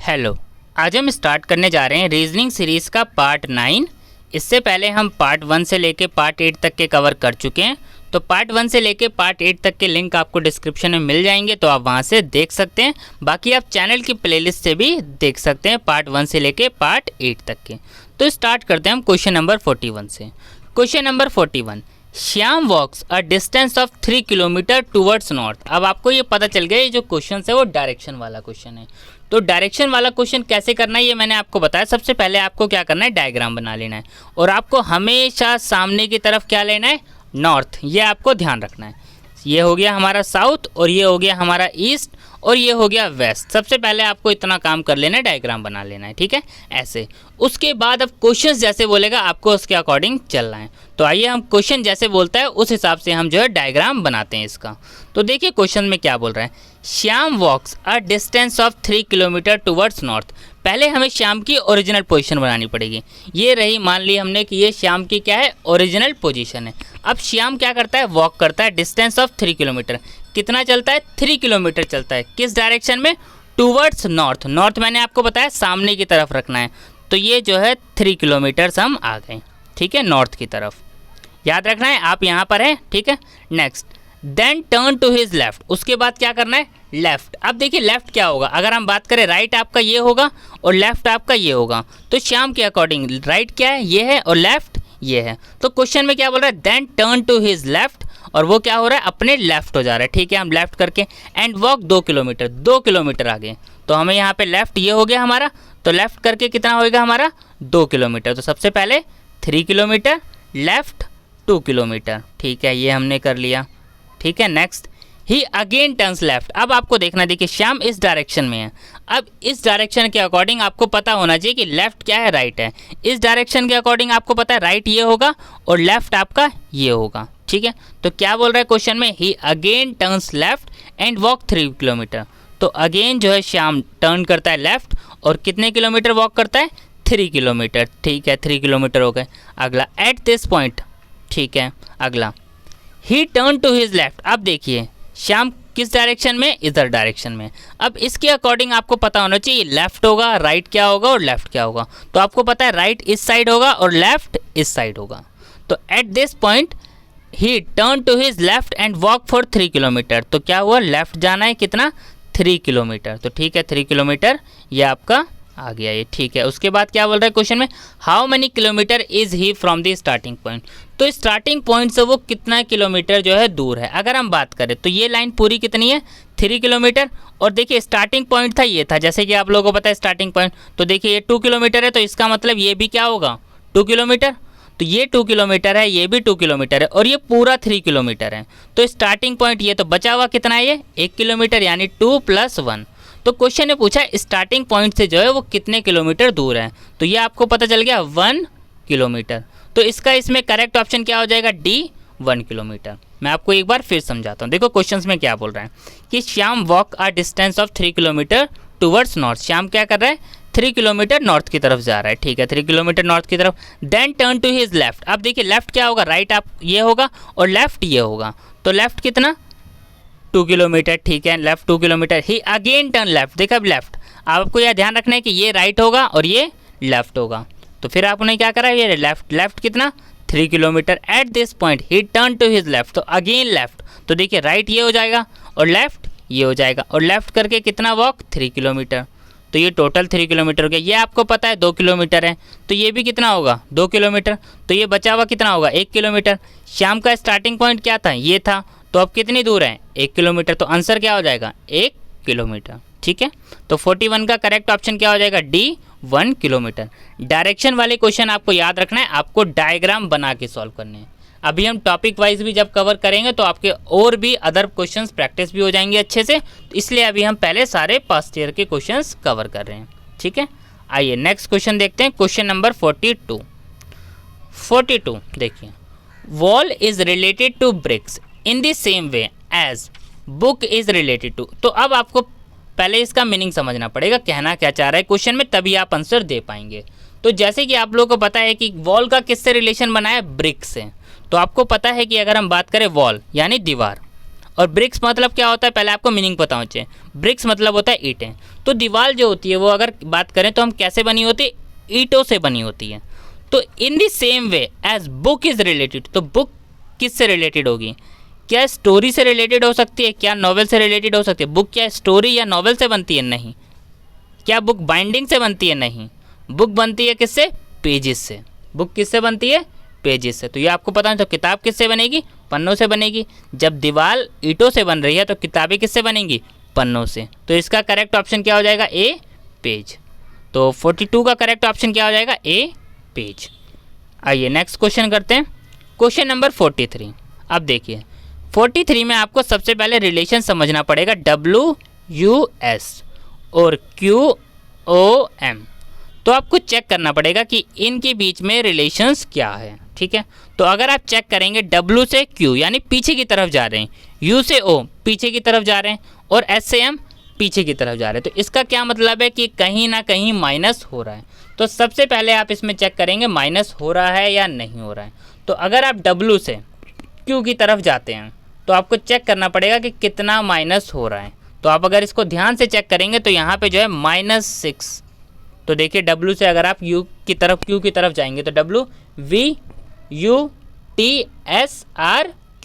Hello, आज हम start करने जा रहे हैं रीजनिंग सीरीज़ का पार्ट 9। इससे पहले हम पार्ट 1 से लेके पार्ट 8 तक के कवर कर चुके हैं। तो पार्ट 1 से लेके पार्ट 8 तक के लिंक आपको डिस्क्रिप्शन में मिल जाएंगे, तो आप वहां से देख सकते हैं। बाकी आप चैनल की प्लेलिस्ट से भी देख सकते हैं पार्ट 1 से लेके पार्ट 8 तक के। तो स्टार्ट करते हैं हम क्वेश्चन नंबर 41 से। Question number 41, Shyam walks a distance of 3 kilometre towards north. अब आपको ये पता चल गया ये जो क्वेश्चन है वो डायरेक्शन वाला क्वेश्चन है। तो डायरेक्शन वाला क्वेश्चन कैसे करना है ये मैंने आपको बताया। सबसे पहले आपको क्या करना है, डायग्राम बना लेना है और आपको हमेशा सामने की तरफ क्या लेना है, नॉर्थ। ये आपको ध्यान रखना है। ये हो गया हमारा साउथ और ये हो गया हमारा ईस्ट और ये हो गया वेस्ट। सबसे पहले आपको इतना काम कर लेना है, डायग्राम बना लेना है, ठीक है, ऐसे। उसके बाद अब क्वेश्चन जैसे बोलेगा आपको उसके अकॉर्डिंग चलना है। तो आइए हम क्वेश्चन जैसे बोलता है उस हिसाब से हम जो है डायग्राम बनाते हैं इसका। तो देखिए क्वेश्चन में क्या बोल रहा है, Shyam walks a distance of 3 kilometer towards north. पहले हमें श्याम की ओरिजिनल पोजीशन बनानी पड़ेगी। ये रही, मान ली हमने कि ये श्याम की क्या है, ओरिजिनल पोजीशन है। अब श्याम क्या करता है, वॉक करता है डिस्टेंस ऑफ 3 किलोमीटर। कितना चलता है, 3 किलोमीटर चलता है। किस डायरेक्शन में, टूवर्ड्स नॉर्थ। नॉर्थ मैंने आपको बताया सामने की तरफ रखना है। तो ये जो है 3 किलोमीटर्स हम आ गए, ठीक है, नॉर्थ की तरफ। याद रखना है, आप यहाँ पर हैं, ठीक है। Next, then turn to his left. उसके बाद क्या करना है, लेफ्ट। अब देखिए लेफ्ट क्या होगा, अगर हम बात करें राइट आपका ये होगा और लेफ्ट आपका ये होगा। तो श्याम के अकॉर्डिंग राइट क्या है, ये है, और लेफ्ट ये है। तो क्वेश्चन में क्या बोल रहा है, then turn to his left, और वो क्या हो रहा है, अपने लेफ्ट हो जा रहा है, ठीक है। हम लेफ्ट करके एंड वॉक 2 किलोमीटर, 2 किलोमीटर आगे। तो हमें यहाँ पे लेफ्ट ये हो गया हमारा, तो लेफ्ट करके कितना होएगा हमारा, 2 किलोमीटर। तो सबसे पहले 3 किलोमीटर, लेफ्ट 2 किलोमीटर, ठीक है, ये हमने कर लिया, ठीक है। नेक्स्ट, ही अगेन टर्न्स लेफ्ट। अब आपको देखना, देखिए श्याम इस डायरेक्शन में है। अब इस डायरेक्शन के अकॉर्डिंग आपको पता होना चाहिए कि लेफ्ट क्या है, राइट है। इस डायरेक्शन के अकॉर्डिंग आपको पता है राइट ये होगा और लेफ्ट आपका ये होगा, ठीक है। तो क्या बोल रहा है क्वेश्चन में, he again turns left and walk 3 kilometre. तो अगेन जो है श्याम टर्न करता है लेफ्ट और कितने किलोमीटर वॉक करता है, 3 किलोमीटर, ठीक है, 3 किलोमीटर हो गए। अगला, एट दिस पॉइंट, ठीक है। अगला, he turn to his left. अब देखिए श्याम किस डायरेक्शन में, इधर डायरेक्शन में। अब इसके अकॉर्डिंग आपको पता होना चाहिए लेफ्ट होगा, राइट क्या होगा और लेफ्ट क्या होगा। तो आपको पता है राइट इस साइड होगा और लेफ्ट इस साइड होगा। तो at this point he turn to his left and walk for 3 kilometre. तो क्या हुआ, लेफ्ट जाना है कितना, 3 किलोमीटर। तो ठीक है, 3 किलोमीटर ये आपका आ गया ये, ठीक है। उसके बाद क्या बोल रहा है क्वेश्चन में, how many kilometre is he from the starting point. तो स्टार्टिंग पॉइंट से वो कितना किलोमीटर जो है दूर है। अगर हम बात करें तो ये लाइन पूरी कितनी है, 3 किलोमीटर। और देखिए स्टार्टिंग पॉइंट था ये था, जैसे कि आप लोगों को पता है स्टार्टिंग पॉइंट। तो देखिए ये 2 किलोमीटर है, तो इसका मतलब ये भी क्या होगा, 2 किलोमीटर। तो ये 2 किलोमीटर है, ये भी 2 किलोमीटर है और ये पूरा 3 किलोमीटर है। तो स्टार्टिंग पॉइंट ये, तो बचा हुआ कितना है, ये 1 किलोमीटर, यानी 2 + 1। तो क्वेश्चन ने पूछा स्टार्टिंग पॉइंट से जो है वो कितने किलोमीटर दूर है। तो ये आपको पता चल गया 1 किलोमीटर। तो इसका इसमें करेक्ट ऑप्शन क्या हो जाएगा, डी, 1 किलोमीटर। मैं आपको एक बार फिर समझाता हूँ। देखो क्वेश्चन में क्या बोल रहा है कि Shyam walk a distance of 3 kilometre towards north. Shyam क्या कर रहा है, 3 किलोमीटर नॉर्थ की तरफ जा रहा है, ठीक है, 3 किलोमीटर नॉर्थ की तरफ। Then turn to his left. अब देखिए लेफ्ट क्या होगा, राइट आप ये होगा और लेफ्ट ये होगा। तो लेफ्ट कितना, 2 किलोमीटर, ठीक है, लेफ्ट 2 किलोमीटर। ही अगेन टर्न लेफ्ट। देखा अब लेफ्ट, आपको यह ध्यान रखना है कि ये राइट होगा और ये लेफ्ट होगा। तो फिर आपने क्या करा, ये लेफ्ट, लेफ्ट कितना, 3 kilometre. At this point he turn to his left. तो अगेन लेफ्ट, तो देखिए राइट ये हो जाएगा और लेफ्ट ये हो जाएगा, और लेफ्ट करके कितना वॉक, 3 किलोमीटर। तो ये टोटल 3 किलोमीटर हो गया। ये आपको पता है 2 किलोमीटर है, तो ये भी कितना होगा, 2 किलोमीटर। तो ये बचा हुआ कितना होगा, 1 किलोमीटर। श्याम का स्टार्टिंग पॉइंट क्या था, ये था। तो अब कितनी दूर है, 1 किलोमीटर। तो आंसर क्या हो जाएगा, 1 किलोमीटर, ठीक है। तो 41 का करेक्ट ऑप्शन क्या हो जाएगा, डी, 1 किलोमीटर। डायरेक्शन वाले क्वेश्चन आपको याद रखना है, आपको डायग्राम बना के सॉल्व करने हैं। अभी हम टॉपिक वाइज भी जब कवर करेंगे तो आपके और भी अदर क्वेश्चंस प्रैक्टिस भी हो जाएंगे अच्छे से। तो इसलिए अभी हम पहले सारे पास्ट ईयर के क्वेश्चंस कवर कर रहे हैं, ठीक है। आइए नेक्स्ट क्वेश्चन देखते हैं, क्वेश्चन नंबर 42। 42 देखिए, wall is related to bricks in the same way as book is related to. तो अब आपको पहले इसका मीनिंग समझना पड़ेगा, कहना क्या चाह रहा है क्वेश्चन में, तभी आप आंसर दे पाएंगे। तो जैसे कि आप लोगों को पता है कि वॉल का किससे रिलेशन बना है, ब्रिक से। तो आपको पता है कि अगर हम बात करें वॉल यानी दीवार और ब्रिक्स मतलब क्या होता है, पहले आपको मीनिंग पता होना चाहिए। ब्रिक्स मतलब होता है ईंटें। तो दीवार जो होती है वो अगर बात करें तो हम कैसे बनी होती है, ईंटों से बनी होती है। तो in the same way as book is related, तो बुक किससे रिलेटेड होगी, क्या स्टोरी से रिलेटेड हो सकती है, क्या नॉवेल से रिलेटेड हो सकती है। बुक क्या स्टोरी या नॉवेल से बनती है, नहीं। क्या बुक बाइंडिंग से बनती है, नहीं। बुक बनती है किससे, पेजेस से। बुक किससे बनती है, पेजेस से। तो ये आपको पता है। तो किताब किससे बनेगी, पन्नों से बनेगी। जब दीवार ईंटों से बन रही है तो किताबें किससे बनेंगी, पन्नों से। तो इसका करेक्ट ऑप्शन क्या हो जाएगा, ए, पेज। तो 42 का करेक्ट ऑप्शन क्या हो जाएगा, ए, पेज। आइए नेक्स्ट क्वेश्चन करते हैं, क्वेश्चन नंबर 43। अब देखिए 43 में आपको सबसे पहले रिलेशन समझना पड़ेगा WUS और QOM। तो आपको चेक करना पड़ेगा कि इनके बीच में रिलेशंस क्या है, ठीक है। तो अगर आप चेक करेंगे W से Q यानी पीछे की तरफ जा रहे हैं, U से O पीछे की तरफ जा रहे हैं और S से M पीछे की तरफ जा रहे हैं। तो इसका क्या मतलब है कि कहीं ना कहीं माइनस हो रहा है। तो सबसे पहले आप इसमें चेक करेंगे माइनस हो रहा है या नहीं हो रहा है। तो अगर आप W से Q की तरफ जाते हैं तो आपको चेक करना पड़ेगा कि कितना माइनस हो रहा है। तो आप अगर इसको ध्यान से चेक करेंगे तो यहाँ पे जो है -6। तो देखिए W से अगर आप Q की तरफ जाएंगे तो WVUTSRQ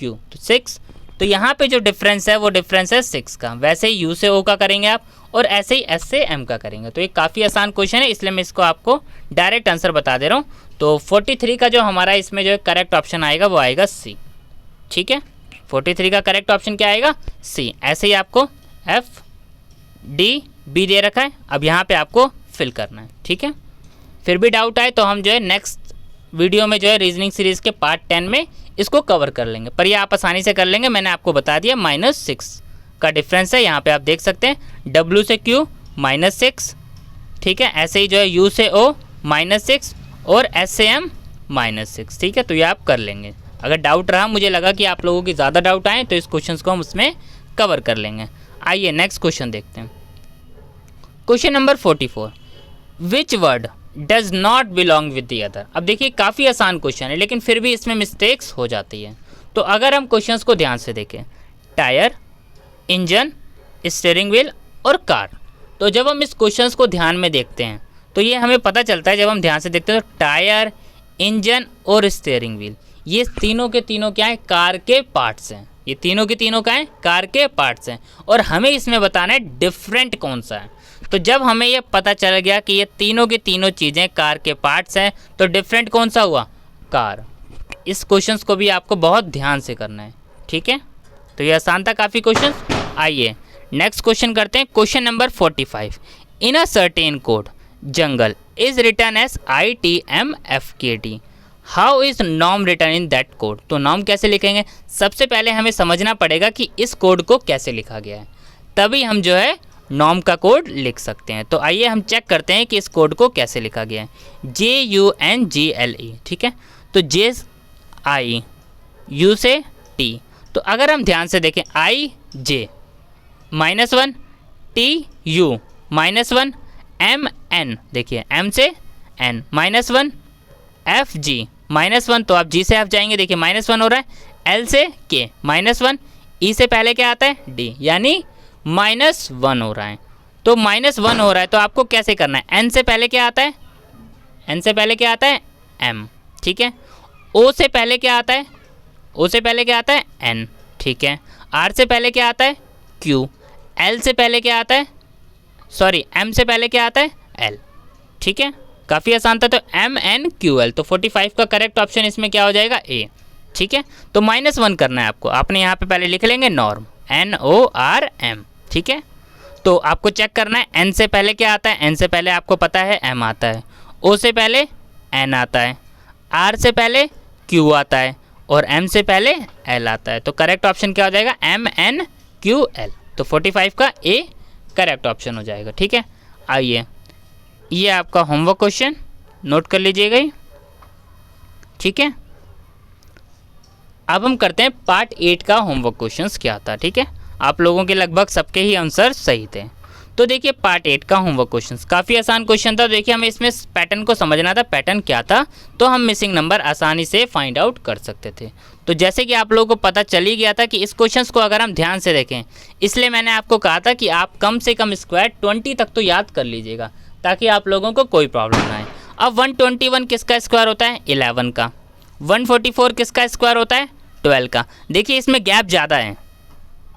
तो 6। तो यहाँ पे जो डिफरेंस है वो डिफरेंस है 6 का। वैसे ही U से O का करेंगे आप और ऐसे ही S से M का करेंगे। तो ये काफ़ी आसान क्वेश्चन है, इसलिए मैं इसको आपको डायरेक्ट आंसर बता दे रहा हूँ। तो 43 का जो हमारा इसमें जो करेक्ट ऑप्शन आएगा वो आएगा C, ठीक है। 43 का करेक्ट ऑप्शन क्या आएगा, C। ऐसे ही आपको FDB दे रखा है, अब यहाँ पे आपको फिल करना है, ठीक है। फिर भी डाउट आए तो हम जो है नेक्स्ट वीडियो में जो है रीजनिंग सीरीज़ के पार्ट 10 में इसको कवर कर लेंगे, पर ये आप आसानी से कर लेंगे। मैंने आपको बता दिया -6 का डिफरेंस है, यहाँ पे आप देख सकते हैं W से Q -6, ठीक है। ऐसे ही जो है U से O -6 और S से M -6, ठीक है। तो ये आप कर लेंगे। अगर डाउट रहा, मुझे लगा कि आप लोगों की ज़्यादा डाउट आए तो इस क्वेश्चन को हम उसमें कवर कर लेंगे। आइए नेक्स्ट क्वेश्चन देखते हैं, question number 44। Which word does not belong with the other. अब देखिए काफ़ी आसान क्वेश्चन है लेकिन फिर भी इसमें मिस्टेक्स हो जाती है। तो अगर हम क्वेश्चंस को ध्यान से देखें, टायर, इंजन, स्टीयरिंग व्हील और कार। तो जब हम इस क्वेश्चंस को ध्यान में देखते हैं तो ये हमें पता चलता है, जब हम ध्यान से देखते हैं तो टायर, इंजन और स्टीयरिंग व्हील ये तीनों के तीनों क्या है, कार के पार्ट्स हैं। ये तीनों के तीनों क्या है, कार के पार्ट्स हैं। और हमें इसमें बताना है डिफरेंट कौन सा है। तो जब हमें ये पता चल गया कि ये तीनों की तीनों चीज़ें कार के पार्ट्स हैं तो डिफरेंट कौन सा हुआ, कार। इस क्वेश्चंस को भी आपको बहुत ध्यान से करना है, ठीक है। तो ये आसान था काफ़ी क्वेश्चन। आइए नेक्स्ट क्वेश्चन करते हैं, question number 45। In a certain code jungle is written as ITMFKT, how is norm written in that code. तो नॉर्म कैसे लिखेंगे, सबसे पहले हमें समझना पड़ेगा कि इस कोड को कैसे लिखा गया है, तभी हम जो है नॉर्म का कोड लिख सकते हैं। तो आइए हम चेक करते हैं कि इस कोड को कैसे लिखा गया है। JUNGLE, ठीक है। तो JI, U से T। तो अगर हम ध्यान से देखें IJ -1, TU -1, MN देखिए M से N -1, FG -1। तो आप G से F जाएंगे, देखिए -1 हो रहा है। L से K -1, E से पहले क्या आता है, D, यानी -1 हो रहा है। तो -1 हो रहा है तो आपको कैसे करना है, N से पहले क्या आता है, N से पहले क्या आता है, M, ठीक है। O से पहले क्या आता है, O से पहले क्या आता है, N, ठीक है। R से पहले क्या आता है, Q। L से पहले क्या आता है, सॉरी M से पहले क्या आता है, L, ठीक है। काफ़ी आसान था। तो MNQL। तो 45 का करेक्ट ऑप्शन इसमें क्या हो जाएगा, A, ठीक है। तो -1 करना है आपको, आपने यहाँ पे पहले लिख लेंगे नॉर्म, NORM, ठीक है। तो आपको चेक करना है N से पहले क्या आता है, N से पहले आपको पता है M आता है, O से पहले N आता है, R से पहले Q आता है और M से पहले L आता है। तो करेक्ट ऑप्शन क्या हो जाएगा, MNQL। तो 45 का A करेक्ट ऑप्शन हो जाएगा, ठीक है। आइए ये आपका होमवर्क क्वेश्चन नोट कर लीजिएगा, ठीक है। अब हम करते हैं पार्ट 8 का होमवर्क क्वेश्चंस क्या था, ठीक है। आप लोगों के लगभग सबके ही आंसर सही थे। तो देखिए पार्ट 8 का होमवर्क क्वेश्चन काफ़ी आसान क्वेश्चन था। देखिए हमें इसमें पैटर्न को समझना था, पैटर्न क्या था, तो हम मिसिंग नंबर आसानी से फाइंड आउट कर सकते थे। तो जैसे कि आप लोगों को पता चल ही गया था कि इस क्वेश्चन को अगर हम ध्यान से देखें, इसलिए मैंने आपको कहा था कि आप कम से कम स्क्वायर 20 तक तो याद कर लीजिएगा ताकि आप लोगों को कोई प्रॉब्लम ना आए। अब 121 किसका स्क्वायर होता है? 11 का। 144 किसका स्क्वायर होता है? 12 का। देखिए इसमें गैप ज़्यादा है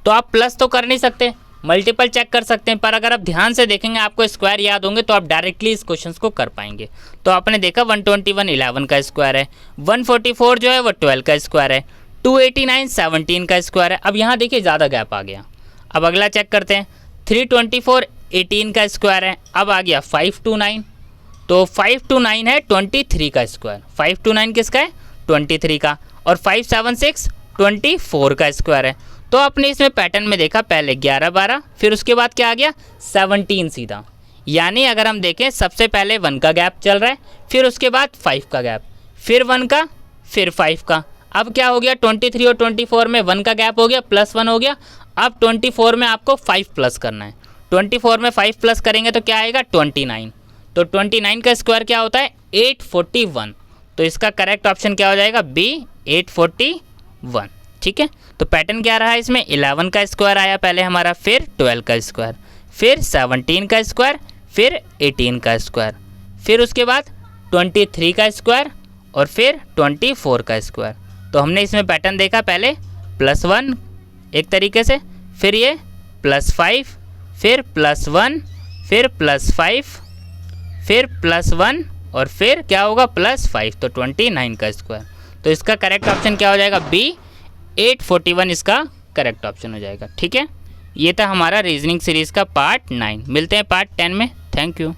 तो आप प्लस तो कर नहीं सकते, मल्टीपल चेक कर सकते हैं, पर अगर आप ध्यान से देखेंगे आपको स्क्वायर याद होंगे तो आप डायरेक्टली इस क्वेश्चन को कर पाएंगे। तो आपने देखा 121 11 का स्क्वायर है, 144 जो है वो 12 का स्क्वायर है, 289 17 का स्क्वायर है। अब यहाँ देखिए ज़्यादा गैप आ गया। अब अगला चेक करते हैं, 324 18 का स्क्वायर है। अब आ गया 529, तो 529 है 23 का स्क्वायर। 529 किसका है? 23 का। और 576 24 का स्क्वायर है। तो आपने इसमें पैटर्न में देखा पहले 11 12, फिर उसके बाद क्या आ गया 17 सीधा। यानी अगर हम देखें सबसे पहले 1 का गैप चल रहा है, फिर उसके बाद 5 का गैप, फिर 1 का, फिर 5 का। अब क्या हो गया 23 और 24 में 1 का गैप हो गया, +1 हो गया। अब 24 में आपको 5 प्लस करना है। 24 में 5 प्लस करेंगे तो क्या आएगा 29। तो 29 का स्क्वायर क्या होता है? 841। तो इसका करेक्ट ऑप्शन क्या हो जाएगा? बी 841। ठीक है, तो पैटर्न क्या रहा है इसमें? 11 का स्क्वायर आया पहले हमारा, फिर 12 का स्क्वायर, फिर 17 का स्क्वायर, फिर 18 का स्क्वायर, फिर उसके बाद 23 का स्क्वायर और फिर 24 का स्क्वायर। तो हमने इसमें पैटर्न देखा पहले +1 एक तरीके से, फिर ये +5, फिर +1, फिर +5, फिर +1 और फिर क्या होगा +5, तो 29 का स्क्वायर। तो इसका करेक्ट ऑप्शन क्या हो जाएगा? बी 841 इसका करेक्ट ऑप्शन हो जाएगा। ठीक है, ये था हमारा रीजनिंग सीरीज़ का पार्ट 9। मिलते हैं पार्ट 10 में। Thank you.